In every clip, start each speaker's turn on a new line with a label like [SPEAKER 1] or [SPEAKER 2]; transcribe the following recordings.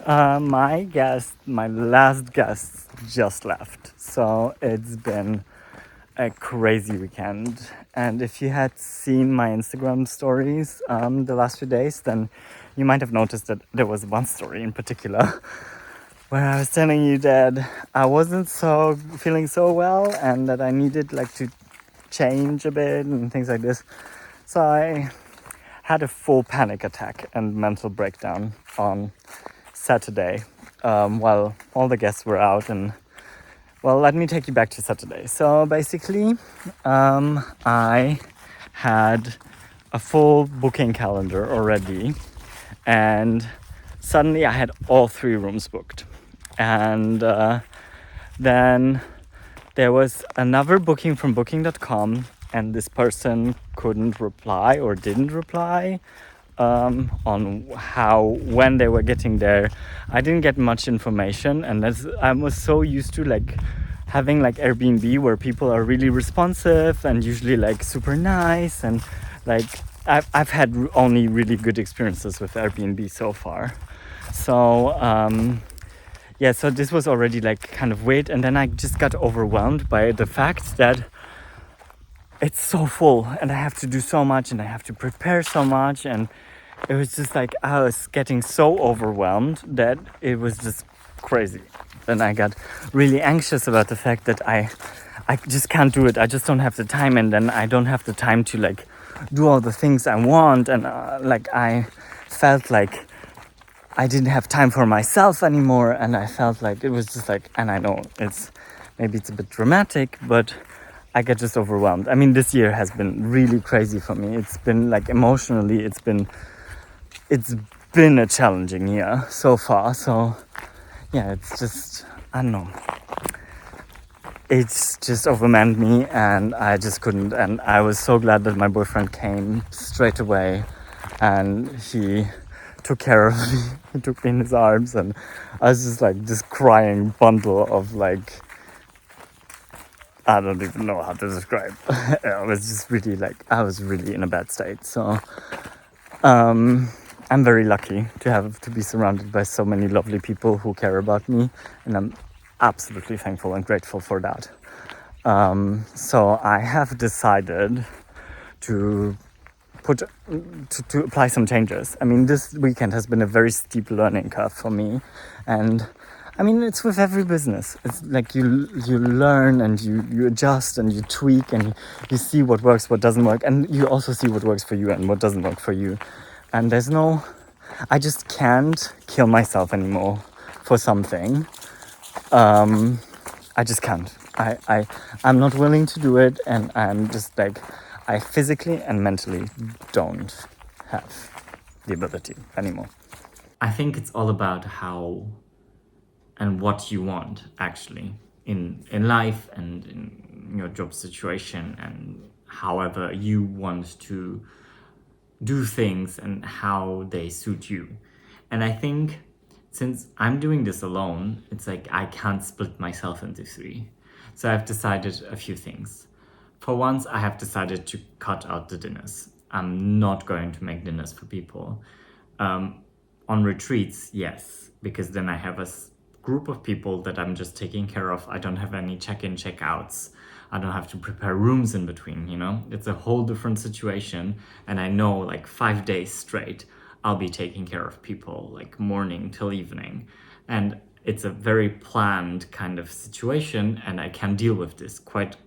[SPEAKER 1] My last guest just left. So it's been a crazy weekend. And if you had seen my Instagram stories the last few days, then you might have noticed that there was one story in particular where I was telling you that I wasn't feeling so well and that I needed to change a bit and things like this. So I had a full panic attack and mental breakdown on Saturday while all the guests were out. And well, let me take you back to Saturday. So basically I had a full booking calendar already, and suddenly I had all 3 rooms booked. And then there was another booking from booking.com, and this person couldn't reply or didn't reply on when they were getting there. I didn't get much information, and I was so used to having Airbnb where people are really responsive and usually super nice, and I've had only really good experiences with Airbnb so far. So so this was already kind of weird, and then I just got overwhelmed by the fact that it's so full and I have to do so much and I have to prepare so much, and it was just I was getting so overwhelmed that it was just crazy. Then I got really anxious about the fact that I just can't do it. I just don't have the time, and then I don't have the time to do all the things I want, and I felt like I didn't have time for myself anymore, and I felt like it was just and I know maybe it's a bit dramatic, but I get just overwhelmed. I mean, this year has been really crazy for me. It's been emotionally, it's been a challenging year so far. So yeah, it's just, I don't know. It's just overwhelmed me, and I just couldn't. And I was so glad that my boyfriend came straight away, and he took care of me. He took me in his arms, and I was just this crying bundle of I don't even know how to describe. I was just really I was really in a bad state. So I'm very lucky to be surrounded by so many lovely people who care about me, and I'm absolutely thankful and grateful for that. So I have decided to apply some changes. I mean, this weekend has been a very steep learning curve for me, and I mean, it's with every business. It's you learn and you adjust and you tweak, and you see what works, what doesn't work, and you also see what works for you and what doesn't work for you. And I just can't kill myself anymore for something. I just can't. I'm not willing to do it, and I'm just I physically and mentally don't have the ability anymore.
[SPEAKER 2] I think it's all about how and what you want actually in life and in your job situation, and however you want to do things and how they suit you. And I think since I'm doing this alone, it's I can't split myself into 3. So I've decided a few things. For once, I have decided to cut out the dinners. I'm not going to make dinners for people. On retreats, yes, because then I have a group of people that I'm just taking care of. I don't have any check-in, check-outs. I don't have to prepare rooms in between, It's a whole different situation. And I know 5 days straight, I'll be taking care of people morning till evening. And it's a very planned kind of situation, and I can deal with this quite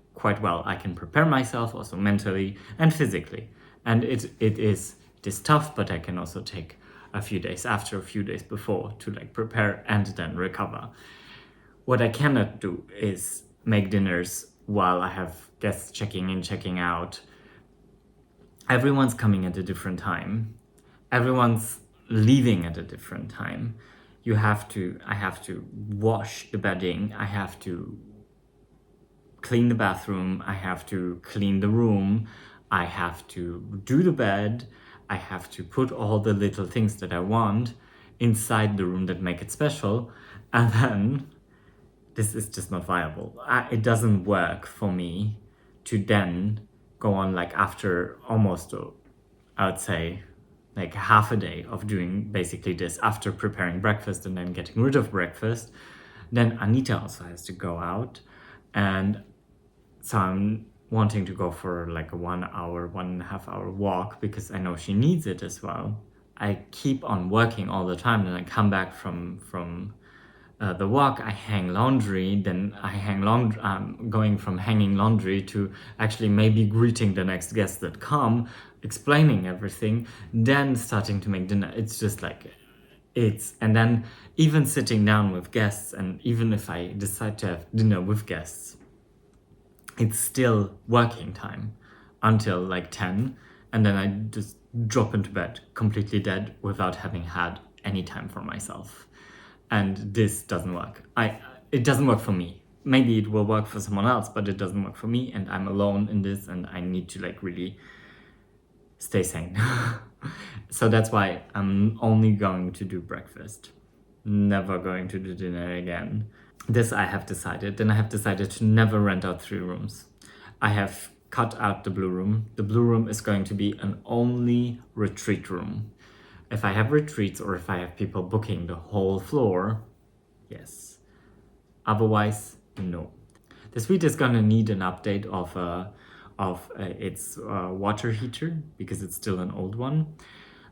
[SPEAKER 2] well. I can prepare myself also mentally and physically. And it is tough, but I can also take a few days after, a few days before to prepare and then recover. What I cannot do is make dinners while I have guests checking in, checking out. Everyone's coming at a different time. Everyone's leaving at a different time. I have to wash the bedding. I have to clean the bathroom. I have to clean the room. I have to do the bed. I have to put all the little things that I want inside the room that make it special. And then this is just not viable. It doesn't work for me to then go on after almost, I would say, like half a day of doing basically this after preparing breakfast and then getting rid of breakfast. Then Anita also has to go out, and so I'm wanting to go for like a 1.5 hour walk because I know she needs it as well. I keep on working all the time, and I come back from the walk, I hang laundry, then I hang laundry, going from hanging laundry to actually maybe greeting the next guests that come, explaining everything, then starting to make dinner. It's just like, and then even sitting down with guests, and even if I decide to have dinner with guests, it's still working time until like 10, and then I just drop into bed completely dead without having had any time for myself. And this doesn't work. It doesn't work for me. Maybe it will work for someone else, but it doesn't work for me, and I'm alone in this, and I need to like really stay sane. So that's why I'm only going to do breakfast. Never going to do dinner again. This I have decided. Then I have decided to never rent out 3 rooms. I have cut out the blue room. The blue room is going to be an only retreat room. If I have retreats or if I have people booking the whole floor, yes. Otherwise, no. The suite is gonna need an update of its water heater because it's still an old one.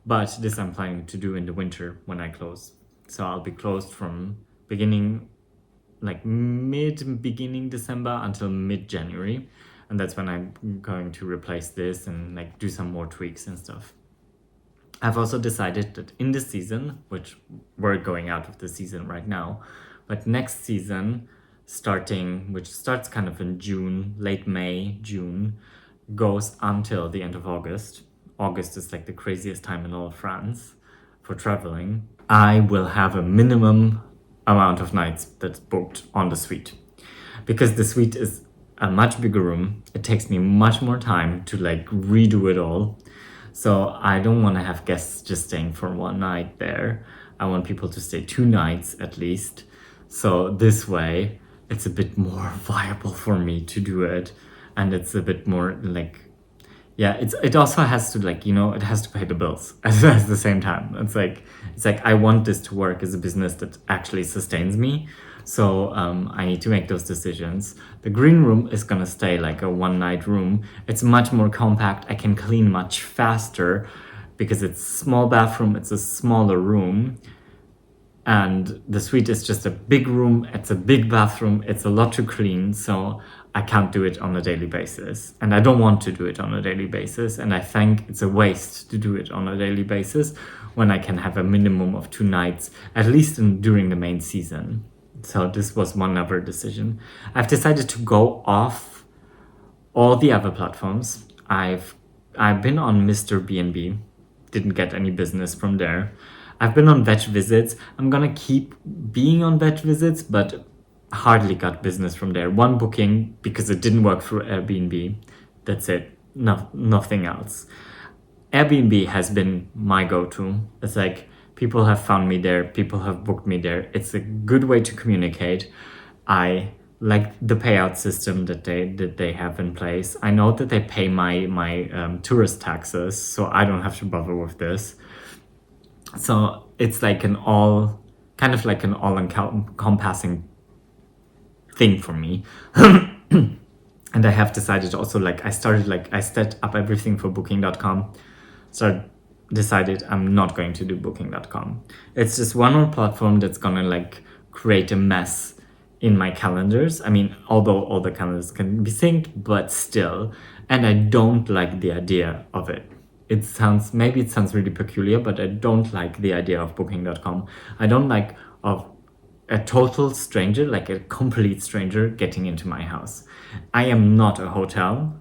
[SPEAKER 2] But this I'm planning to do in the winter when I close. So I'll be closed from beginning December until mid-January. And that's when I'm going to replace this and like do some more tweaks and stuff. I've also decided that in this season, which we're going out of the season right now, but next season, which starts kind of in June, late May, June, goes until the end of August. August is like the craziest time in all of France for traveling. I will have a minimum amount of nights that's booked on the suite. Because the suite is a much bigger room, it takes me much more time to like redo it all. So I don't want to have guests just staying for 1 night there. I want people to stay 2 nights at least. So this way, it's a bit more viable for me to do it. And it's a bit more like, yeah, it also has to like, it has to pay the bills at the same time. It's like I want this to work as a business that actually sustains me. So I need to make those decisions. The green room is gonna stay like a 1-night room. It's much more compact. I can clean much faster because it's small bathroom. It's a smaller room. And the suite is just a big room. It's a big bathroom. It's a lot to clean. So I can't do it on a daily basis. And I don't want to do it on a daily basis. And I think it's a waste to do it on a daily basis when I can have a minimum of 2 nights, at least during the main season. So this was one other decision. I've decided to go off all the other platforms. I've been on Mr. B&B, didn't get any business from there. I've been on Veg Visits. I'm gonna keep being on Veg Visits, but hardly got business from there. 1 booking because it didn't work through Airbnb. That's it. Nothing else. Airbnb has been my go-to. It's like people have found me there. People have booked me there. It's a good way to communicate. I like the payout system that they have in place. I know that they pay my tourist taxes, so I don't have to bother with this. So it's like an all-encompassing thing for me. And I have decided also, I set up everything for booking.com. So decided I'm not going to do booking.com. It's just one more platform that's gonna create a mess in my calendars. I mean, although all the calendars can be synced, but still. And I don't like the idea of it. Maybe it sounds really peculiar, but I don't like the idea of booking.com. I don't like of a total stranger, like a complete stranger, getting into my house. I am not a hotel,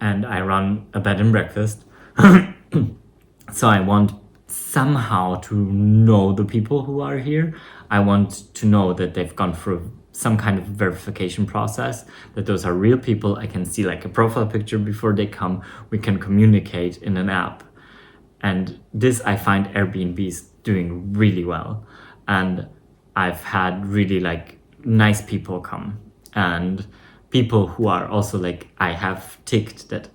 [SPEAKER 2] and I run a bed and breakfast. So I want somehow to know the people who are here. I want to know that they've gone through some kind of verification process, that those are real people. I can see a profile picture before they come. We can communicate in an app. And this I find Airbnb is doing really well. And I've had really nice people come, and people who are also I have ticked that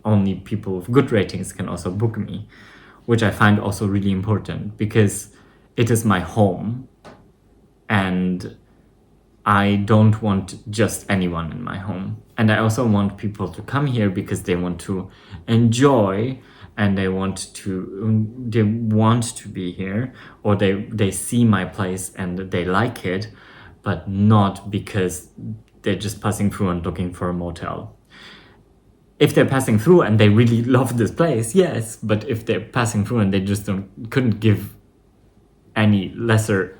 [SPEAKER 2] only people with good ratings can also book me, which I find also really important because it is my home and I don't want just anyone in my home. And I also want people to come here because they want to enjoy and they want to be here, or they see my place and they like it, but not because they're just passing through and looking for a motel. If they're passing through and they really love this place, yes, but if they're passing through and they just couldn't give any lesser,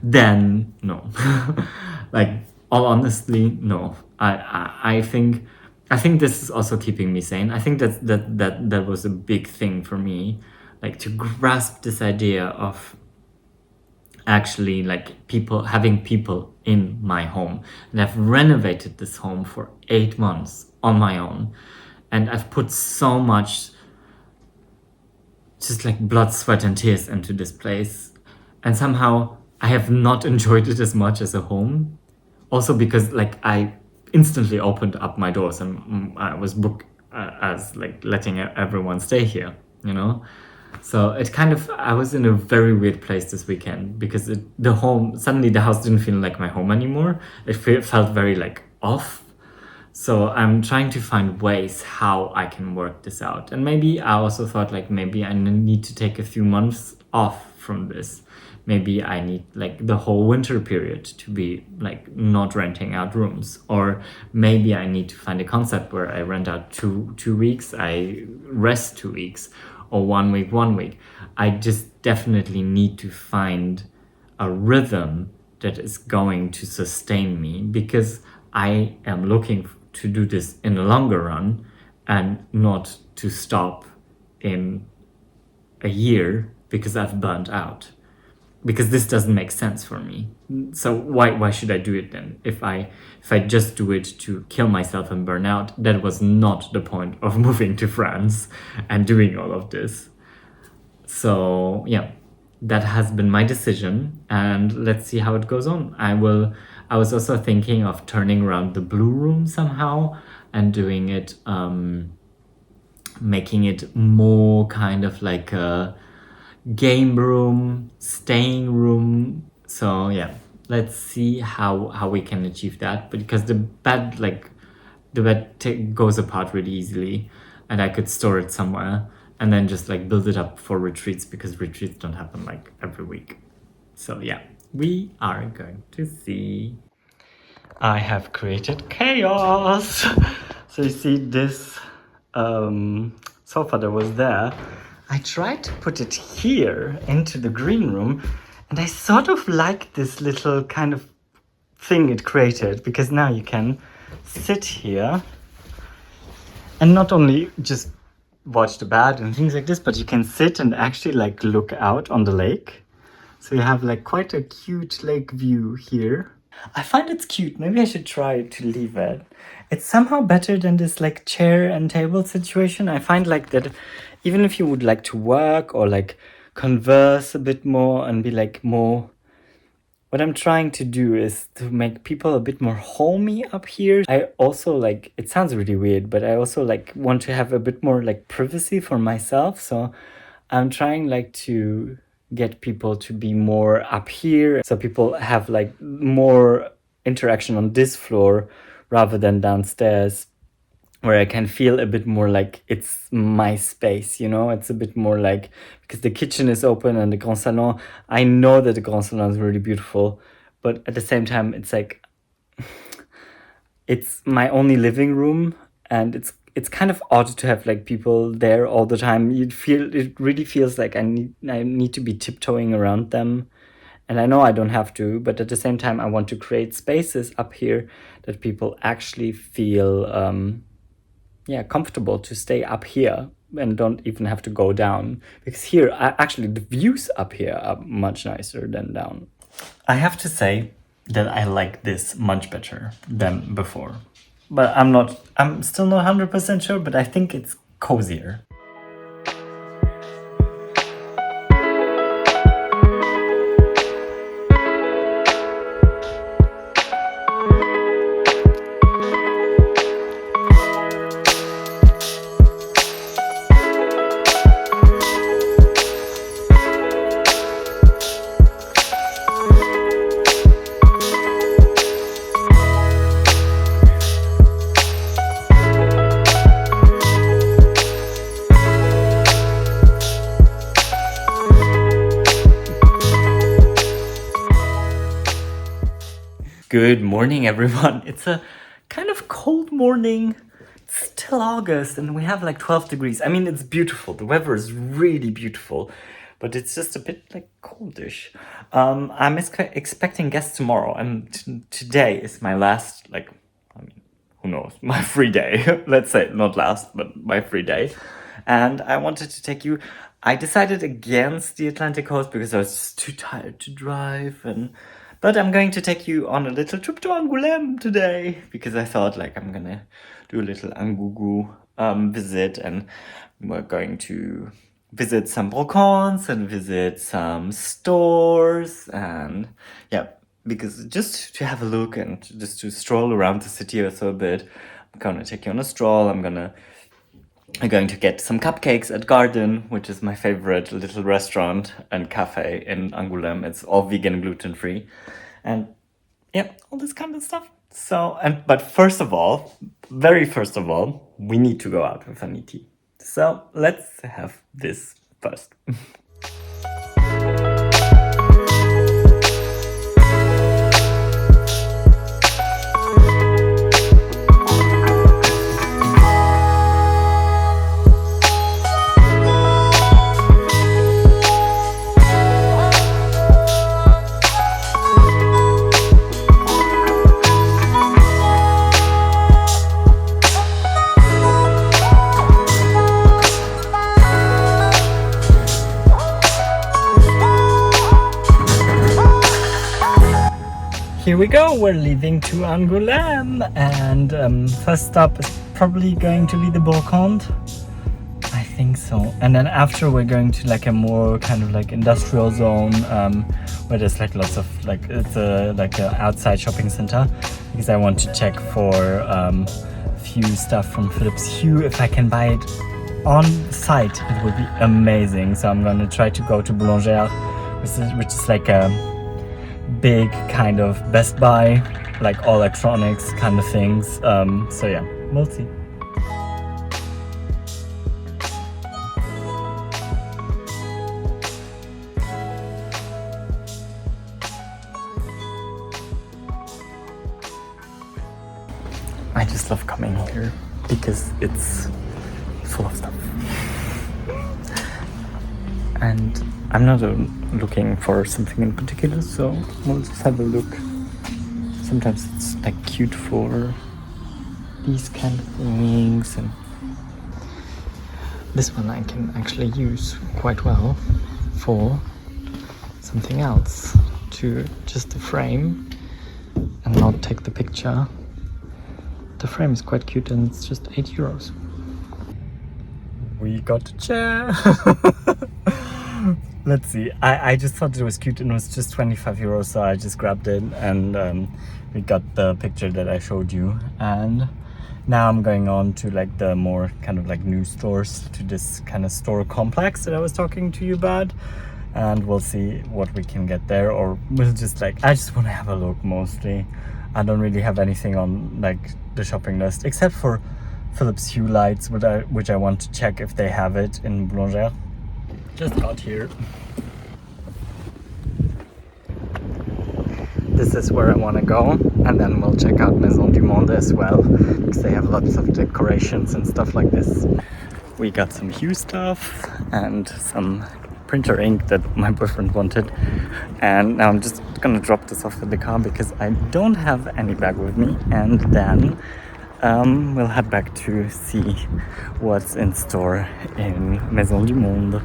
[SPEAKER 2] then no. Like, all honestly, no. I think this is also keeping me sane. I think that was a big thing for me, like to grasp this idea of actually like having people in my home. And I've renovated this home for 8 months on my own, and I've put so much just like blood, sweat and tears into this place, and somehow I have not enjoyed it as much as a home. Also because like I instantly opened up my doors and I was booked as like letting everyone stay here, you know. So it kind of, I was in a very weird place this weekend because suddenly the house didn't feel like my home anymore. It felt very like off. So I'm trying to find ways how I can work this out. And maybe I also thought like maybe I need to take a few months off from this. Maybe I need like the whole winter period to be like not renting out rooms. Or maybe I need to find a concept where I rent out two weeks, I rest 2 weeks, or 1 week. I just definitely need to find a rhythm that is going to sustain me, because I am looking to do this in the longer run and not to stop in a year because I've burnt out. Because this doesn't make sense for me. So why should I do it then? If I just do it to kill myself and burn out, that was not the point of moving to France and doing all of this. So yeah, that has been my decision, and let's see how it goes on. I was also thinking of turning around the blue room somehow and doing it, making it more kind of like a game room, staying room. So yeah, let's see how we can achieve that. But because the bed goes apart really easily, and I could store it somewhere and then just like build it up for retreats, because retreats don't happen like every week. So yeah, we are going to see. I have created chaos. So you see this sofa that was there, I tried to put it here into the green room, and I sort of like this little kind of thing it created, because now you can sit here and not only just watch the bed and things like this, but you can sit and actually like look out on the lake. So you have like quite a cute lake view here. I find it's cute. Maybe I should try to leave it. It's somehow better than this like chair and table situation. I find like that even if you would like to work or like converse a bit more and be like more, what I'm trying to do is to make people a bit more homey up here. I also like, it sounds really weird, but I also like want to have a bit more like privacy for myself. So I'm trying like to get people to be more up here, so people have like more interaction on this floor rather than downstairs, where I can feel a bit more like it's my space, you know? It's a bit more like, because the kitchen is open and the Grand Salon, I know that the Grand Salon is really beautiful, but at the same time, it's like, it's my only living room, and it's kind of odd to have like people there all the time. It really feels like I need to be tiptoeing around them. And I know I don't have to, but at the same time, I want to create spaces up here that people actually feel comfortable to stay up here and don't even have to go down. Because here, actually, the views up here are much nicer than down. I have to say that I like this much better than before. But I'm still not 100% sure, but I think it's cozier.
[SPEAKER 1] Good morning, everyone. It's a kind of cold morning. It's still August and we have like 12 degrees. I mean, it's beautiful. The weather is really beautiful, but it's just a bit like coldish. I'm expecting guests tomorrow, and today is my last, like, I mean, who knows, my free day. Let's say not last, but my free day. And I wanted to take you. I decided against the Atlantic coast because I was just too tired to drive, but I'm going to take you on a little trip to Angoulême today because I thought like I'm gonna do a little Angougou visit, and we're going to visit some brocantes and visit some stores, and yeah, because just to have a look and just to stroll around the city also a bit. I'm gonna take you on a stroll. I'm going to get some cupcakes at Garden, which is my favorite little restaurant and cafe in Angoulême. It's all vegan, gluten-free, and yeah, all this kind of stuff. So, but first of all, very first of all, we need to go out with Aniti. So let's have this first. Here we go, we're leaving to Angoulême, and first stop is probably going to be the brocante. I think so. And then after we're going to like a more kind of like industrial zone, where there's like lots of like, it's like a outside shopping center, because I want to check for a few stuff from Philips Hue. If I can buy it on site, it would be amazing. So I'm gonna try to go to Boulangère, which is like a big kind of Best Buy, like all electronics kind of things. So yeah, we'll see. I just love coming here because it's full of stuff. And I'm not looking for something in particular, so we'll just have a look. Sometimes it's like cute for these kind of things, and this one I can actually use quite well for something else, to just the frame and not take the picture. The frame is quite cute and it's just €8. We got a chair. Let's see, I just thought it was cute and it was just €25, so I just grabbed it, and we got the picture that I showed you. And now I'm going on to like the more kind of like new stores, to this kind of store complex that I was talking to you about, and we'll see what we can get there, or we'll just like, I just want to have a look mostly. I don't really have anything on like the shopping list except for Philips Hue lights, which I want to check if they have it in Boulangère. Just got here. This is where I want to go, and then we'll check out Maison du Monde as well, because they have lots of decorations and stuff like this. We got some Hue stuff and some printer ink that my boyfriend wanted, and now I'm just gonna drop this off at the car because I don't have any bag with me, and then we'll head back to see what's in store in Maison du Monde.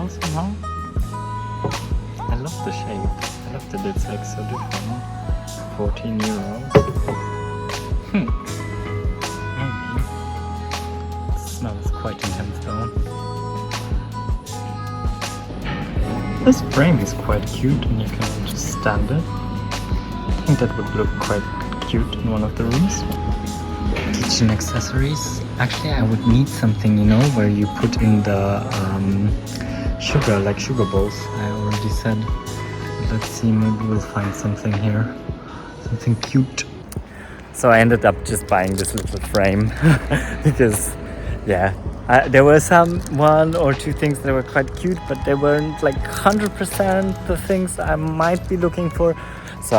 [SPEAKER 1] Somehow. I love the shape. I love that it's like so different. €14. Maybe. It smells quite intense though. This frame is quite cute and you can just stand it. I think that would look quite cute in one of the rooms. Kitchen accessories. Actually, I would need something, you know, where you put in the sugar, like sugar bowls. I already said. Let's see, maybe we'll find something here. Something cute. So I ended up just buying this little frame because, yeah, there were one or two things that were quite cute, but they weren't like 100% the things I might be looking for. So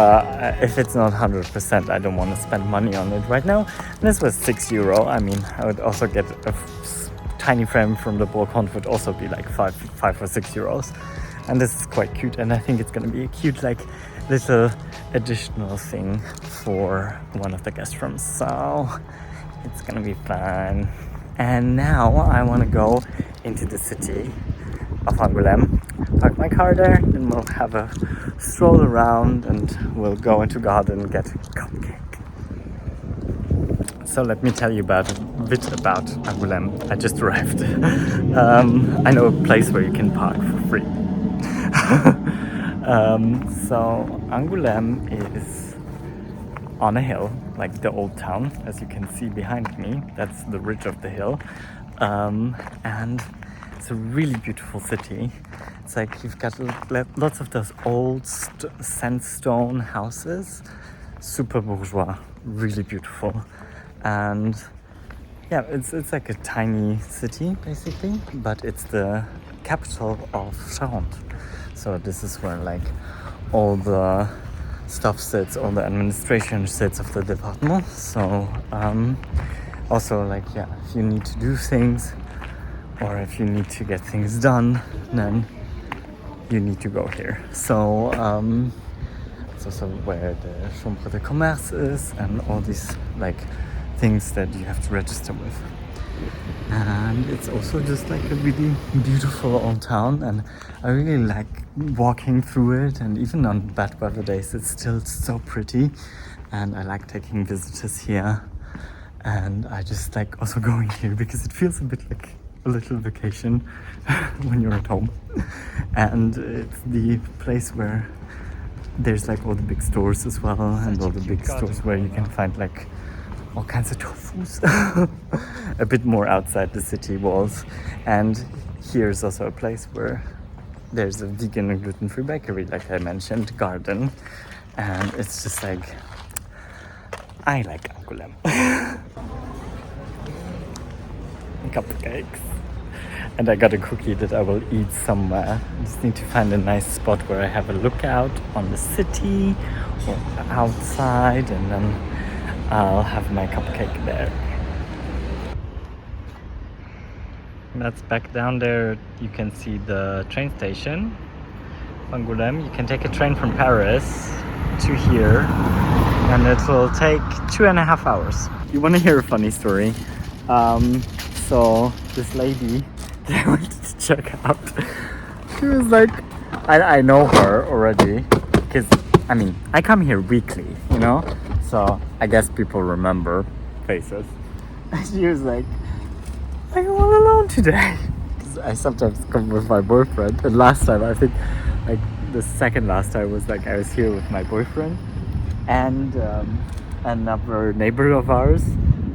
[SPEAKER 1] if it's not 100%, I don't want to spend money on it right now. And this was €6. I mean, I would also get a tiny frame from the brocante would also be like €5 or €6. And this is quite cute, and I think it's gonna be a cute like little additional thing for one of the guest rooms. So it's gonna be fun. And now I want to go into the city of Angoulême, park my car there, and we'll have a stroll around and we'll go into garden and get a cupcake. So let me tell you a bit about Angoulême. I just arrived. I know a place where you can park for free. So Angoulême is on a hill, like the old town, as you can see behind me. That's the ridge of the hill, and it's a really beautiful city. It's like you've got lots of those old sandstone houses, super bourgeois, really beautiful. And yeah, it's like a tiny city basically, but it's the capital of Charente. So this is where like all the stuff sits, all the administration sits of the department. So also like, yeah, if you need to do things or if you need to get things done, then you need to go here. So it's also where the Chambre de Commerce is and all these like things that you have to register with. And it's also just like a really beautiful old town, and I really like walking through it, and even on bad weather days it's still so pretty, and I like taking visitors here. And I just like also going here because it feels a bit like a little vacation when you're at home. And it's the place where there's like all the big stores as well, and all the big stores where you can find like all kinds of tofus. A bit more outside the city walls. And here's also a place where there's a vegan and gluten-free bakery, like I mentioned, garden. And it's just like, I like Angoulême. Cupcakes. And I got a cookie that I will eat somewhere. I just need to find a nice spot where I have a lookout on the city or outside, and then I'll have my cupcake there. And that's back down there. You can see the train station, Angoulême. You can take a train from Paris to here, and it will take 2.5 hours. You want to hear a funny story? So this lady that I wanted to check out, she was like, I know her already, because I mean, I come here weekly, you know? So I guess people remember faces. And she was like, are you all alone today? Because I sometimes come with my boyfriend. And last time, I think, like the second last time was like I was here with my boyfriend and another neighbor of ours.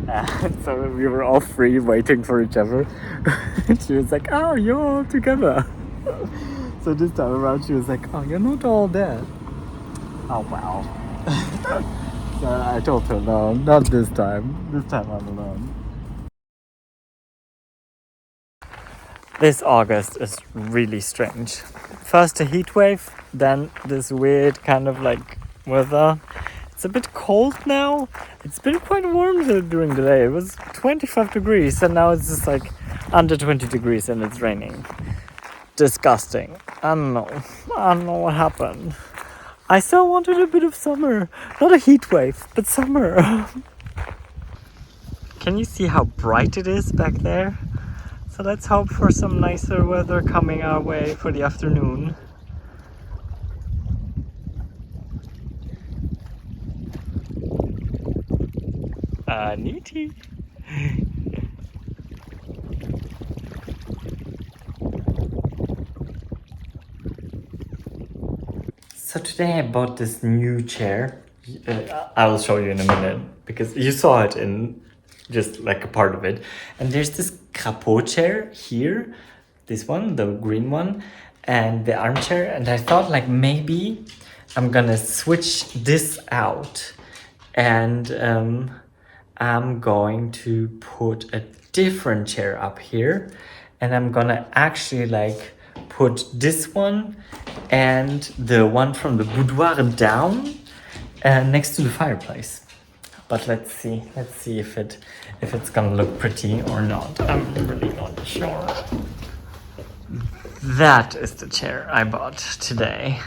[SPEAKER 1] And so we were all three waiting for each other. And she was like, oh, you're all together. So this time around, she was like, oh, you're not all there. Oh, wow. So I told her, no, not this time. This time I'm alone. This August is really strange. First a heat wave, then this weird kind of like weather. It's a bit cold now. It's been quite warm during the day. It was 25 degrees and now it's just like under 20 degrees and it's raining. Disgusting. I don't know what happened. I still wanted a bit of summer. Not a heat wave, but summer. Can you see how bright it is back there? So let's hope for some nicer weather coming our way for the afternoon. Neaty. So today I bought this new chair. I will show you in a minute because you saw it in just like a part of it. And there's this crapaud chair here, this one, the green one, and the armchair. And I thought like maybe I'm gonna switch this out and I'm going to put a different chair up here, and I'm gonna actually like put this one and the one from the boudoir down next to the fireplace. But let's see if it's gonna look pretty or not. I'm really not sure. That is the chair I bought today.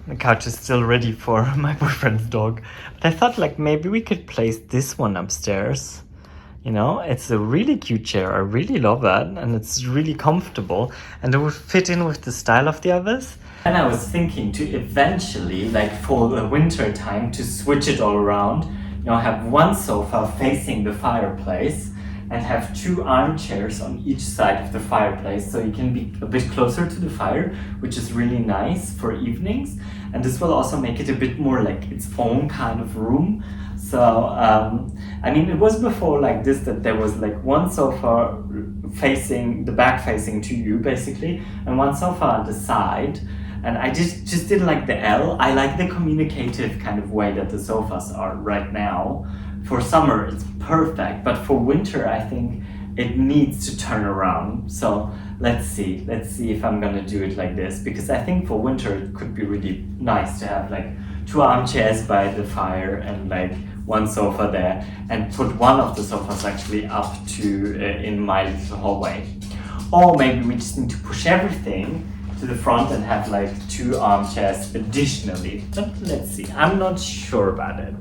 [SPEAKER 1] The couch is still ready for my boyfriend's dog. But I thought like maybe we could place this one upstairs. You know, it's a really cute chair. I really love that, and it's really comfortable, and it would fit in with the style of the others. And I was thinking to eventually, like for the winter time, to switch it all around. You know, have one sofa facing the fireplace and have two armchairs on each side of the fireplace, so you can be a bit closer to the fire, which is really nice for evenings. And this will also make it a bit more like its own kind of room. So, I mean, it was before like this, that there was like one sofa facing, the back facing to you basically, and one sofa on the side. And I just didn't like the L. I like the communicative kind of way that the sofas are right now. For summer, it's perfect, but for winter, I think it needs to turn around. So let's see if I'm gonna do it like this, because I think for winter it could be really nice to have like two armchairs by the fire and like one sofa there, and put one of the sofas actually up to in my little hallway. Or maybe we just need to push everything to the front and have like two armchairs additionally. But let's see, I'm not sure about it.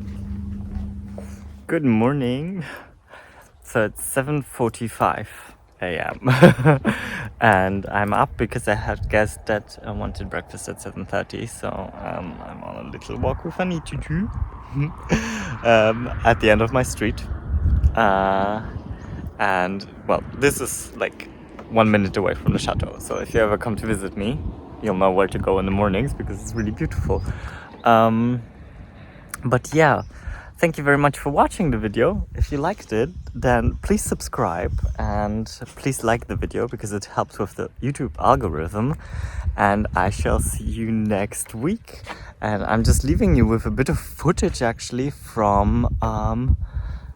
[SPEAKER 1] Good morning. So it's 7:45 a.m. and I'm up because I had guessed that I wanted breakfast at 7:30. So I'm on a little walk with Annie at the end of my street. And well, this is like 1 minute away from the chateau. So if you ever come to visit me, you'll know where to go in the mornings because it's really beautiful. But yeah. Thank you very much for watching the video. If you liked it, then please subscribe and please like the video because it helps with the YouTube algorithm. And I shall see you next week. And I'm just leaving you with a bit of footage actually from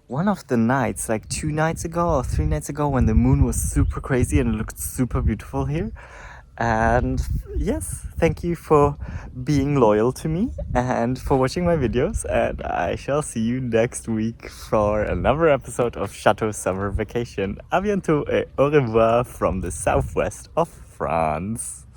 [SPEAKER 1] one of the nights, like 2 nights ago or 3 nights ago, when the moon was super crazy and it looked super beautiful here. And yes, thank you for being loyal to me and for watching my videos, and I shall see you next week for another episode of Chateau Summer Vacation. À bientôt et au revoir from the southwest of France.